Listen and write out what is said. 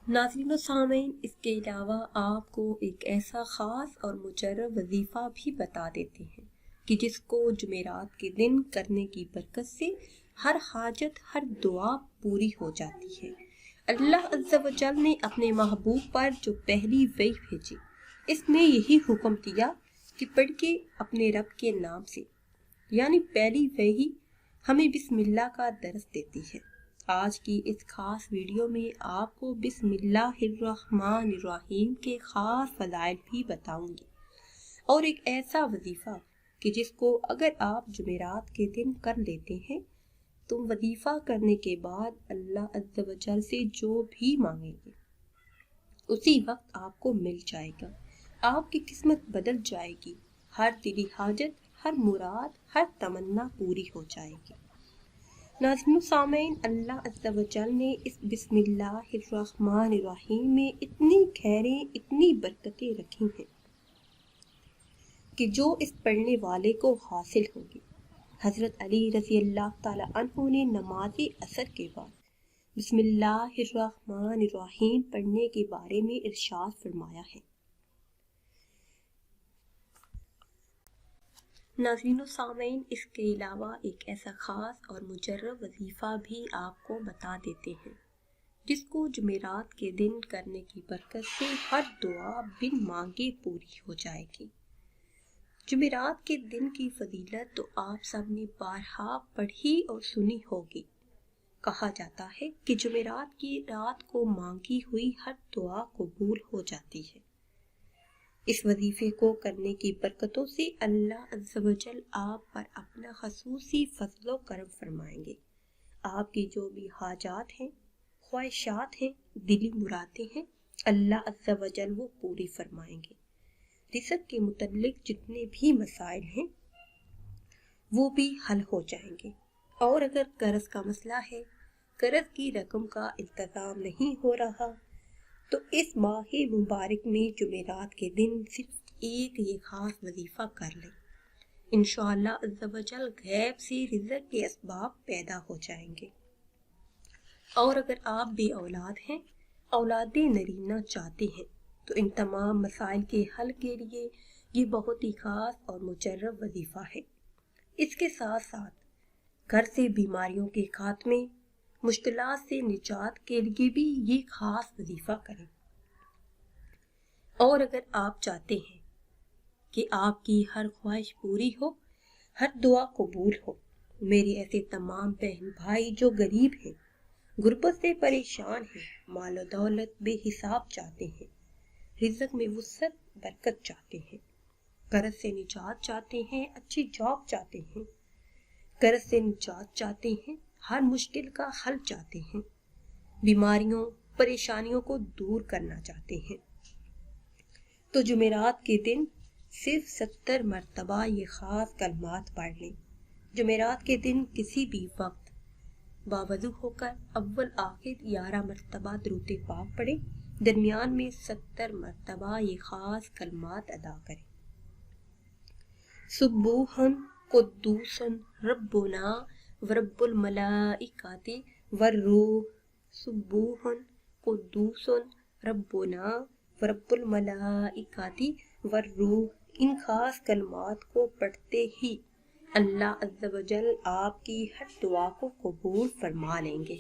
ناظرین و سامعین، اس کے علاوہ آپ کو ایک ایسا خاص اور مجرب وظیفہ بھی بتا دیتے ہیں کہ جس کو جمعرات کے دن کرنے کی برکت سے ہر حاجت، ہر دعا پوری ہو جاتی ہے۔ اللہ عز و جل نے اپنے محبوب پر جو پہلی وحی بھیجی، اس میں یہی حکم دیا کہ پڑھ کے اپنے رب کے نام سے، یعنی پہلی وحی ہمیں بسم اللہ کا درس دیتی ہے۔ آج کی اس خاص ویڈیو میں آپ کو بسم اللہ الرحمن الرحیم کے خاص فضائل بھی بتاؤں گی، اور ایک ایسا وظیفہ کہ جس کو اگر آپ جمعرات کے دن کر لیتے ہیں تو وظیفہ کرنے کے بعد اللہ عز و جل سے جو بھی مانگیں گے اسی وقت آپ کو مل جائے گا، آپ کی قسمت بدل جائے گی، ہر دلی حاجت، ہر مراد، ہر تمنا پوری ہو جائے گی۔ ناظرین و سامعین، اللہ عز و جل نے اس بسم اللہ الرحمن الرحیم میں اتنی خیریں، اتنی برکتیں رکھی ہیں کہ جو اس پڑھنے والے کو حاصل ہوں گی۔ حضرت علی رضی اللہ تعالی عنہ نے نماز عصر کے بعد بسم اللہ الرحمن الرحیم پڑھنے کے بارے میں ارشاد فرمایا ہے۔ ناظرین و سامعین، اس کے علاوہ ایک ایسا خاص اور مجرب وظیفہ بھی آپ کو بتا دیتے ہیں جس کو جمعرات کے دن کرنے کی برکت سے ہر دعا بن مانگے پوری ہو جائے گی۔ جمعرات کے دن کی فضیلت تو آپ سب نے بارہا پڑھی اور سنی ہوگی۔ کہا جاتا ہے کہ جمعرات کی رات کو مانگی ہوئی ہر دعا قبول ہو جاتی ہے۔ اس وظیفے کو کرنے کی برکتوں سے اللہ عز و جل آپ پر اپنا خصوصی فضل و کرم فرمائیں گے۔ آپ کی جو بھی حاجات ہیں، خواہشات ہیں، دلی مرادیں ہیں، اللہ عز و جل وہ پوری فرمائیں گے۔ رزق کے متعلق جتنے بھی مسائل ہیں وہ بھی حل ہو جائیں گے، اور اگر قرض کا مسئلہ ہے، قرض کی رقم کا انتظام نہیں ہو رہا، تو اس ماہ مبارک میں جمعرات کے دن صرف ایک یہ خاص وظیفہ کر لیں، انشاءاللہ عز و جل غیب سے رزق کے اسباب پیدا ہو جائیں گے۔ اور اگر آپ بے اولاد ہیں، اولاد نرینہ چاہتے ہیں، تو ان تمام مسائل کے حل کے لیے یہ بہت ہی خاص اور مجرب وظیفہ ہے۔ اس کے ساتھ ساتھ گھر سے بیماریوں کے خاتمے، مشکلات سے نجات کے لیے بھی یہ خاص وظیفہ کریں۔ اور اگر آپ چاہتے ہیں کہ آپ کی ہر خواہش پوری ہو، ہر دعا قبول ہو، میرے ایسے تمام بہن بھائی جو غریب ہیں، غربت سے پریشان ہیں، مال و دولت بے حساب چاہتے ہیں، رزق میں وسعت برکت چاہتے ہیں، قرض سے نجات چاہتے ہیں، اچھی جاب چاہتے ہیں، قرض سے نجات چاہتے ہیں، ہر مشکل کا حل چاہتے ہیں، بیماریوں، پریشانیوں کو دور کرنا چاہتے ہیں، تو جمعرات کے دن صرف 70 مرتبہ یہ خاص کلمات پڑھ لیں۔ جمعرات کے دن کسی بھی وقت باوضو ہو کر اول آخر 11 مرتبہ درود پاک پڑھیں، درمیان میں 70 مرتبہ یہ خاص کلمات ادا کریں۔ سبوحن قدوسن ربنا ورب الملائکۃ والروح، سبوحن قدوسن ربنا ورب الملائکۃ والروح۔ ان خاص کلمات کو پڑھتے ہی اللہ عز و جل آپ کی ہر دعا کو قبول فرما لیں گے۔